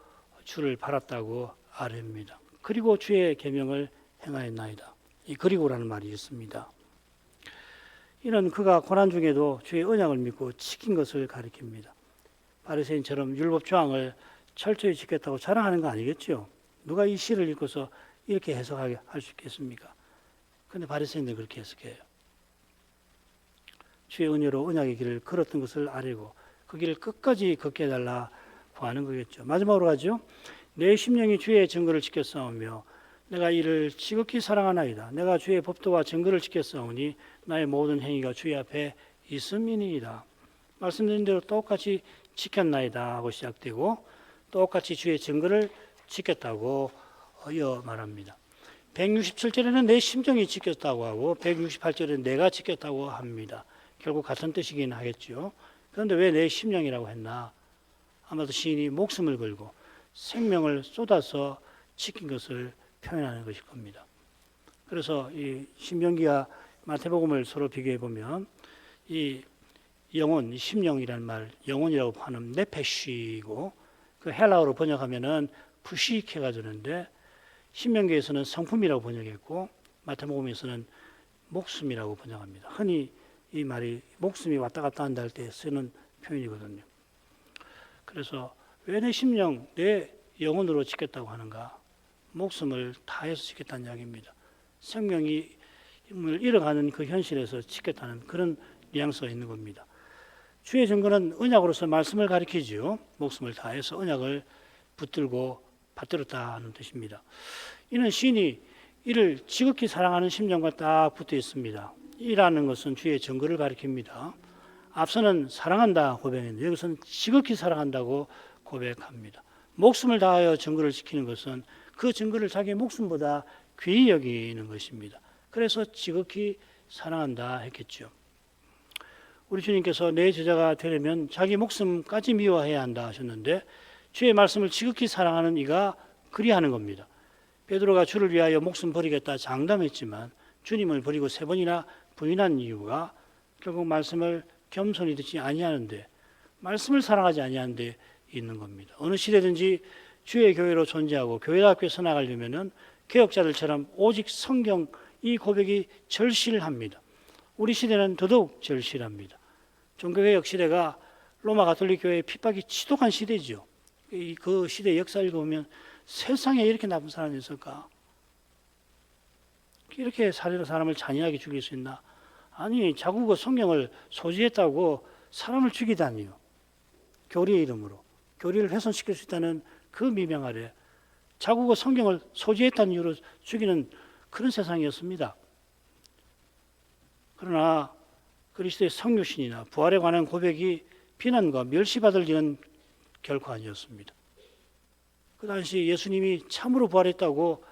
A: 주를 바랐다고 아뢰입니다. 그리고 주의 계명을 행하였나이다. 이 그리고라는 말이 있습니다. 이는 그가 고난 중에도 주의 언약을 믿고 지킨 것을 가리킵니다. 바리새인처럼 율법 조항을 철저히 지켰다고 자랑하는 거 아니겠죠? 누가 이 시를 읽고서 이렇게 해석하게 할 수 있겠습니까? 그런데 바리새인들은 그렇게 해석해요. 주의 은혜로 언약의 길을 걸었던 것을 아뢰고 그 길을 끝까지 걷게 해달라 구하는 거겠죠. 마지막으로 가죠. 내 심령이 주의 증거를 지켜 싸우며 내가 이를 지극히 사랑하나이다. 내가 주의 법도와 증거를 지켜 싸우니 나의 모든 행위가 주의 앞에 있음이니이다. 말씀드린 대로 똑같이 지켰나이다 하고 시작되고 똑같이 주의 증거를 지켰다고 이어 말합니다. 167절에는 내 심정이 지켰다고 하고 168절에는 내가 지켰다고 합니다. 결국 같은 뜻이긴 하겠죠. 그런데 왜 내 심령이라고 했나? 아마도 시인이 목숨을 걸고 생명을 쏟아서 지킨 것을 표현하는 것일 겁니다. 그래서 이 신명기와 마태복음을 서로 비교해 보면 이 영혼, 심령이라는 말, 영혼이라고 하는 네페시고 그 헬라어로 번역하면은 푸시케가 되는데 신명기에서는 성품이라고 번역했고 마태복음에서는 목숨이라고 번역합니다. 흔히 이 말이 목숨이 왔다 갔다 한다 할 때 쓰는 표현이거든요. 그래서 왜 내 심령, 내 영혼으로 지켰다고 하는가? 목숨을 다해서 지켰다는 이야기입니다. 생명을 잃어가는 그 현실에서 지켰다는 그런 뉘앙스가 있는 겁니다. 주의 증거는 언약으로서 말씀을 가리키지요. 목숨을 다해서 언약을 붙들고 받들었다는 뜻입니다. 이는 시인이 이를 지극히 사랑하는 심정과 딱 붙어 있습니다. 이라는 것은 주의 증거를 가리킵니다. 앞서는 사랑한다 고백했는데 여기서는 지극히 사랑한다고 고백합니다. 목숨을 다하여 증거를 지키는 것은 그 증거를 자기 목숨보다 귀히 여기는 것입니다. 그래서 지극히 사랑한다 했겠죠. 우리 주님께서 내 제자가 되려면 자기 목숨까지 미워해야 한다 하셨는데 주의 말씀을 지극히 사랑하는 이가 그리하는 겁니다. 베드로가 주를 위하여 목숨 버리겠다 장담했지만 주님을 버리고 3번이나 부인한 이유가 결국 말씀을 겸손히 듣지 아니하는데 말씀을 사랑하지 아니하는데 있는 겁니다. 어느 시대든지 주의 교회로 존재하고 교회답게 서나가려면은 개혁자들처럼 오직 성경 이 고백이 절실합니다. 우리 시대는 더더욱 절실합니다. 종교개혁 시대가 로마 가톨릭 교회의 핍박이 지독한 시대죠. 그 시대 역사 읽어보면 세상에 이렇게 나쁜 사람이 있을까? 이렇게 사람을 잔인하게 죽일 수 있나? 아니, 자국어 성경을 소지했다고 사람을 죽이다니요. 교리의 이름으로. 교리를 훼손시킬 수 있다는 그 미명 아래 자국어 성경을 소지했다는 이유로 죽이는 그런 세상이었습니다. 그러나 그리스도의 성육신이나 부활에 관한 고백이 비난과 멸시받을 일은 결코 아니었습니다. 그 당시 예수님이 참으로 부활했다고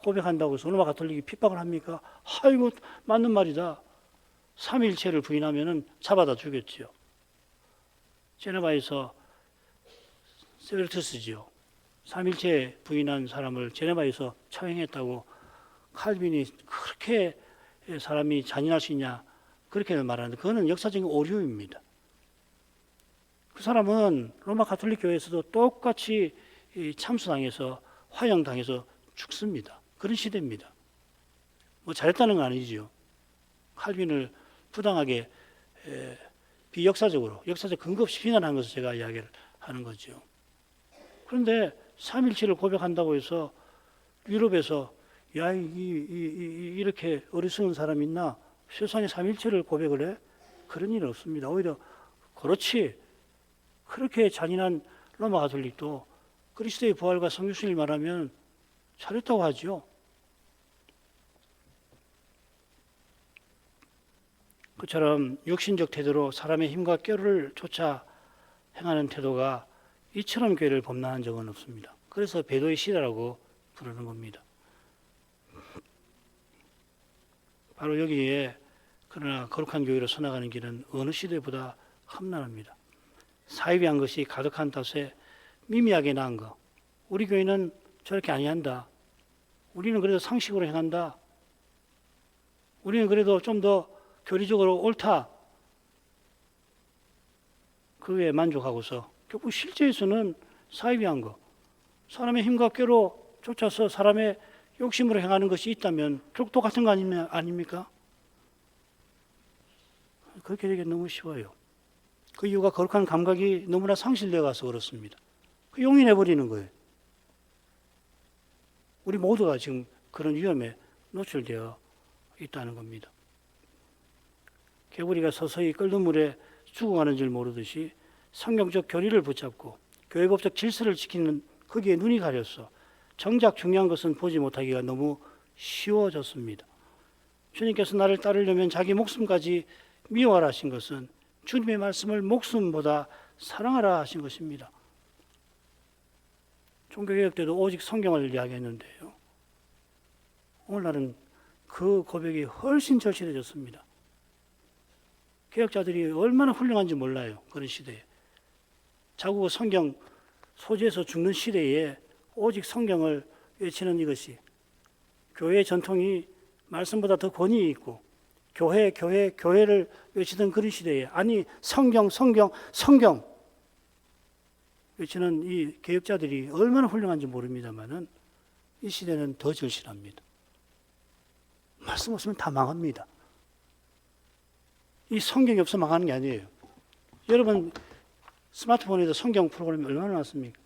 A: 고백한다고 해서 로마 가톨릭이 핍박을 합니까? 아이고 맞는 말이다. 삼위일체를 부인하면 잡아다 주겠지요. 제네바에서 세베르투스지요. 삼위일체 부인한 사람을 제네바에서 처형했다고 칼빈이 그렇게 사람이 잔인할 수 있냐 그렇게 말하는데 그거는 역사적인 오류입니다. 그 사람은 로마 가톨릭 교회에서도 똑같이 참수당해서 화형당해서 죽습니다. 그런 시대입니다. 뭐 잘했다는 건 아니지요. 칼빈을 부당하게 비역사적으로 역사적 근거 없이 비난한 것을 제가 이야기를 하는 거죠. 그런데 삼일체를 고백한다고 해서 유럽에서 야 이렇게 어리석은 사람 있나? 세상에 삼일체를 고백을 해? 그런 일은 없습니다. 오히려 그렇지. 그렇게 잔인한 로마 가톨릭도 그리스도의 부활과 성육신을 말하면 잘했다고 하죠. 그처럼 육신적 태도로 사람의 힘과 꾀를 쫓아 행하는 태도가 이처럼 교회를 범람한 적은 없습니다. 그래서 배도의 시대라고 부르는 겁니다. 바로 여기에 그러나 거룩한 교회로 서나가는 길은 어느 시대보다 험난합니다. 사이비한 것이 가득한 탓에 미미하게 나은 것, 우리 교회는 저렇게 아니한다. 우리는 그래도 상식으로 행한다. 우리는 그래도 좀 더 교리적으로 옳다. 그거에 만족하고서 결국 실제에서는 사이비한 거, 사람의 힘과 꾀로 쫓아서 사람의 욕심으로 행하는 것이 있다면 결국 똑같은 거 아닙니까? 그렇게 되기 너무 쉬워요. 그 이유가 거룩한 감각이 너무나 상실되어 가서 그렇습니다. 그 용인해버리는 거예요. 우리 모두가 지금 그런 위험에 노출되어 있다는 겁니다. 개구리가 서서히 끓는 물에 죽어가는 줄 모르듯이 성경적 교리를 붙잡고 교회법적 질서를 지키는 거기에 눈이 가렸어. 정작 중요한 것은 보지 못하기가 너무 쉬워졌습니다. 주님께서 나를 따르려면 자기 목숨까지 미워하라 하신 것은 주님의 말씀을 목숨보다 사랑하라 하신 것입니다. 종교개혁 때도 오직 성경을 이야기했는데요. 오늘날은 그 고백이 훨씬 절실해졌습니다. 개혁자들이 얼마나 훌륭한지 몰라요. 그런 시대에. 자국 성경 소지에서 죽는 시대에 오직 성경을 외치는 이것이 교회의 전통이 말씀보다 더 권위 있고 교회를 외치던 그런 시대에 아니 성경 외치는 이 개혁자들이 얼마나 훌륭한지 모릅니다만은 이 시대는 더 절실합니다. 말씀 없으면 다 망합니다. 이 성경이 없어 망하는 게 아니에요. 여러분 스마트폰에도 성경 프로그램이 얼마나 많습니까?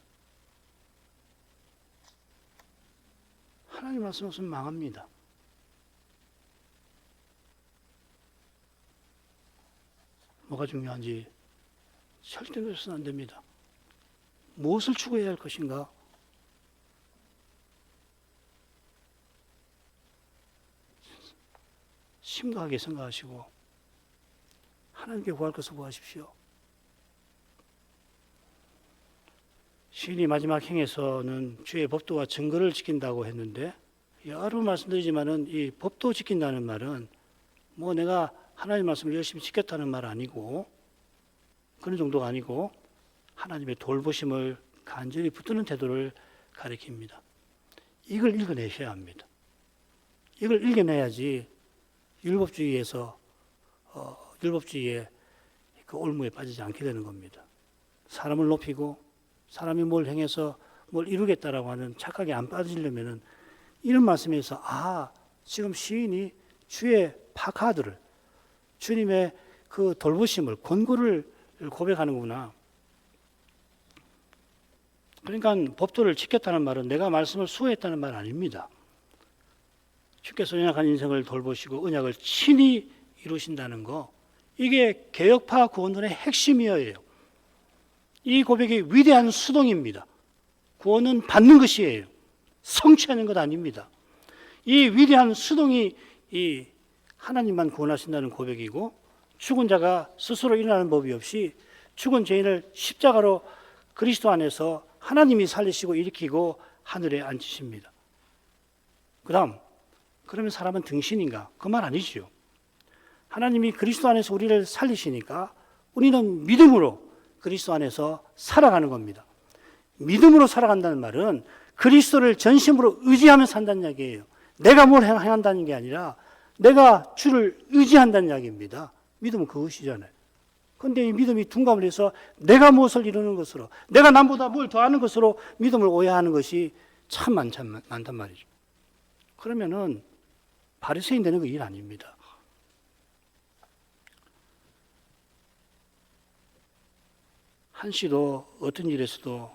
A: 하나님 말씀 없으면 망합니다. 뭐가 중요한지 절대 놓쳐서는 안 됩니다. 무엇을 추구해야 할 것인가? 심각하게 생각하시고 하나님께 구할 것을 구하십시오. 시인이 마지막 행에서는 주의 법도와 증거를 지킨다고 했는데 여러 번 말씀드리지만은 이 법도 지킨다는 말은 뭐 내가 하나님 말씀을 열심히 지켰다는 말 아니고 그런 정도가 아니고 하나님의 돌보심을 간절히 붙드는 태도를 가리킵니다. 이걸 읽어내셔야 합니다. 이걸 읽어내야지 율법주의에 그 올무에 빠지지 않게 되는 겁니다. 사람을 높이고 사람이 뭘 행해서 뭘 이루겠다라고 하는 착각에 안 빠지려면은 이런 말씀에서 지금 시인이 주의 파카드를 주님의 그 돌보심을 권고를 고백하는구나. 그러니까 법도를 지켰다는 말은 내가 말씀을 수호했다는 말 아닙니다. 주께서 연약한 인생을 돌보시고 언약을 친히 이루신다는 거, 이게 개혁파 구원론의 핵심이에요. 이 고백이 위대한 수동입니다. 구원은 받는 것이에요. 성취하는 것 아닙니다. 이 위대한 수동이 이 하나님만 구원하신다는 고백이고 죽은 자가 스스로 일어나는 법이 없이 죽은 죄인을 십자가로 그리스도 안에서 하나님이 살리시고 일으키고 하늘에 앉히십니다. 그 다음 그러면 사람은 등신인가? 그 말 아니죠. 하나님이 그리스도 안에서 우리를 살리시니까 우리는 믿음으로 그리스도 안에서 살아가는 겁니다. 믿음으로 살아간다는 말은 그리스도를 전심으로 의지하며 산다는 이야기예요. 내가 뭘 행한다는 게 아니라 내가 주를 의지한다는 이야기입니다. 믿음은 그것이잖아요. 그런데 이 믿음이 둔감을 해서 내가 무엇을 이루는 것으로, 내가 남보다 뭘 더하는 것으로 믿음을 오해하는 것이 참 많단 말이죠. 그러면은 바리새인 되는 거 일 아닙니다. 한시도 어떤 일에서도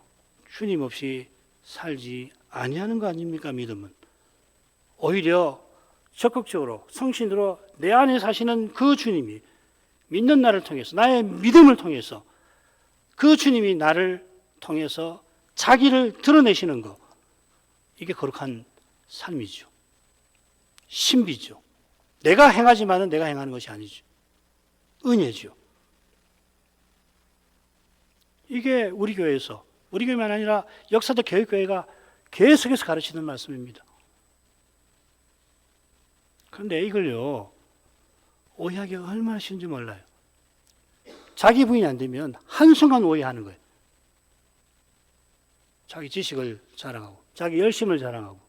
A: 주님 없이 살지 아니하는 거 아닙니까? 믿음은 오히려 적극적으로 성신으로 내 안에 사시는 그 주님이 믿는 나를 통해서 나의 믿음을 통해서 그 주님이 나를 통해서 자기를 드러내시는 것, 이게 거룩한 삶이죠. 신비죠. 내가 행하지만은 내가 행하는 것이 아니죠. 은혜죠. 이게 우리 교회에서, 우리 교회만 아니라 역사적 교회가 계속해서 가르치는 말씀입니다. 그런데 이걸요, 오해하기가 얼마나 쉬운지 몰라요. 자기 부인이 안 되면 한순간 오해하는 거예요. 자기 지식을 자랑하고 자기 열심을 자랑하고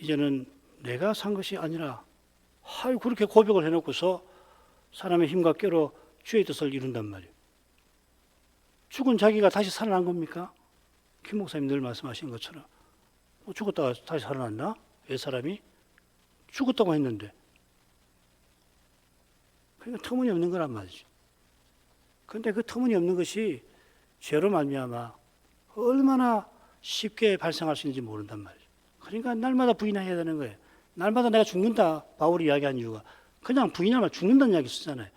A: 이제는 내가 산 것이 아니라 그렇게 고백을 해놓고서 사람의 힘과 꾀로 주의 뜻을 이룬단 말이에요. 죽은 자기가 다시 살아난 겁니까? 김 목사님 늘 말씀하신 것처럼 죽었다가 다시 살아났나? 왜 사람이? 죽었다고 했는데 그러니까 터무니없는 거란 말이죠. 그런데 그 터무니없는 것이 죄로 말미암아 얼마나 쉽게 발생할 수 있는지 모른단 말이죠. 그러니까 날마다 부인해야 되는 거예요. 날마다 내가 죽는다 바울이 이야기한 이유가 그냥 부인하면 죽는다는 이야기 쓰잖아요.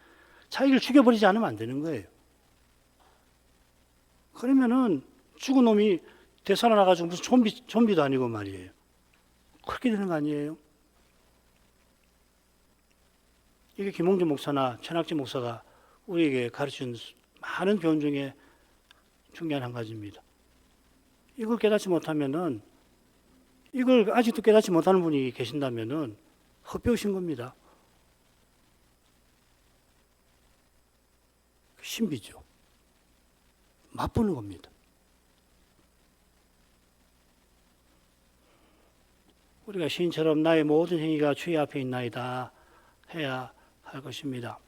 A: 자기를 죽여버리지 않으면 안 되는 거예요. 그러면은 죽은 놈이 되살아나가지고 무슨 좀비도 아니고 말이에요. 그렇게 되는 거 아니에요? 이게 김홍준 목사나 최낙지 목사가 우리에게 가르친 많은 교훈 중에 중요한 한 가지입니다. 이걸 깨닫지 못하면은 이걸 아직도 깨닫지 못하는 분이 계신다면은 헛배우신 겁니다. 신비죠. 맛보는 겁니다. 우리가 시인처럼 나의 모든 행위가 주의 앞에 있나이다 해야 할 것입니다.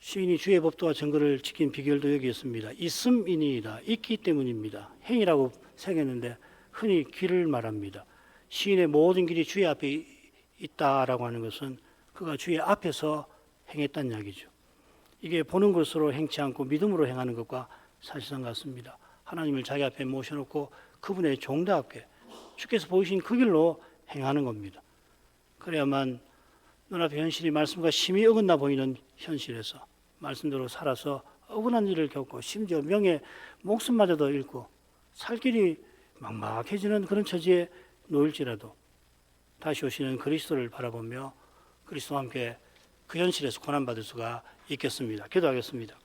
A: 시인이 주의 법도와 증거를 지킨 비결도 여기 있습니다. 있음이니이다. 있기 때문입니다. 행위라고 새겼는데 흔히 길을 말합니다. 시인의 모든 길이 주의 앞에 있다라고 하는 것은 그가 주의 앞에서 행했다는 이야기죠. 이게 보는 것으로 행치 않고 믿음으로 행하는 것과 사실상 같습니다. 하나님을 자기 앞에 모셔놓고 그분의 종답게 주께서 보이신 그 길로 행하는 겁니다. 그래야만 눈앞의 현실이 말씀과 심히 어긋나 보이는 현실에서 말씀대로 살아서 억울한 일을 겪고 심지어 명예, 목숨마저도 잃고 살 길이 막막해지는 그런 처지에 놓일지라도 다시 오시는 그리스도를 바라보며 그리스도와 함께 그 현실에서 고난받을 수가 있겠습니다. 기도하겠습니다.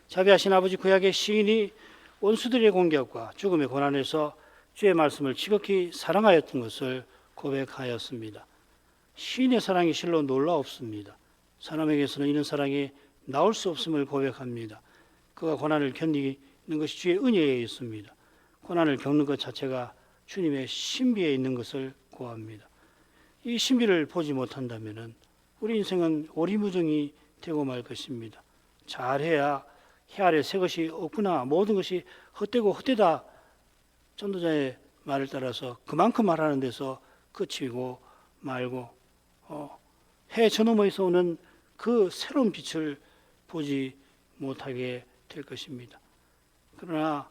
A: 자비하신 아버지, 구약의 시인이 원수들의 공격과 죽음의 고난에서 주의 말씀을 지극히 사랑하였던 것을 고백하였습니다. 시인의 사랑이 실로 놀라웠습니다. 사람에게서는 이런 사랑이 나올 수 없음을 고백합니다. 그가 고난을 견디는 것이 주의 은혜에 있습니다. 고난을 겪는 것 자체가 주님의 신비에 있는 것을 고합니다. 이 신비를 보지 못한다면 우리 인생은 오리무중이 되고 말 것입니다. 잘해야 해 아래 새 것이 없구나, 모든 것이 헛되고 헛되다, 전도자의 말을 따라서 그만큼 말하는 데서 그치고 말고 해 저너머에서 오는 그 새로운 빛을 보지 못하게 될 것입니다. 그러나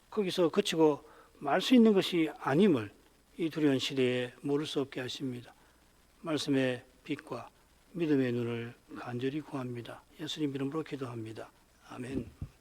A: 거기서 그치고 말 수 있는 것이 아님을 이 두려운 시대에 모를 수 없게 하십니다. 말씀의 빛과 믿음의 눈을 간절히 구합니다. 예수님 이름으로 기도합니다. 아멘.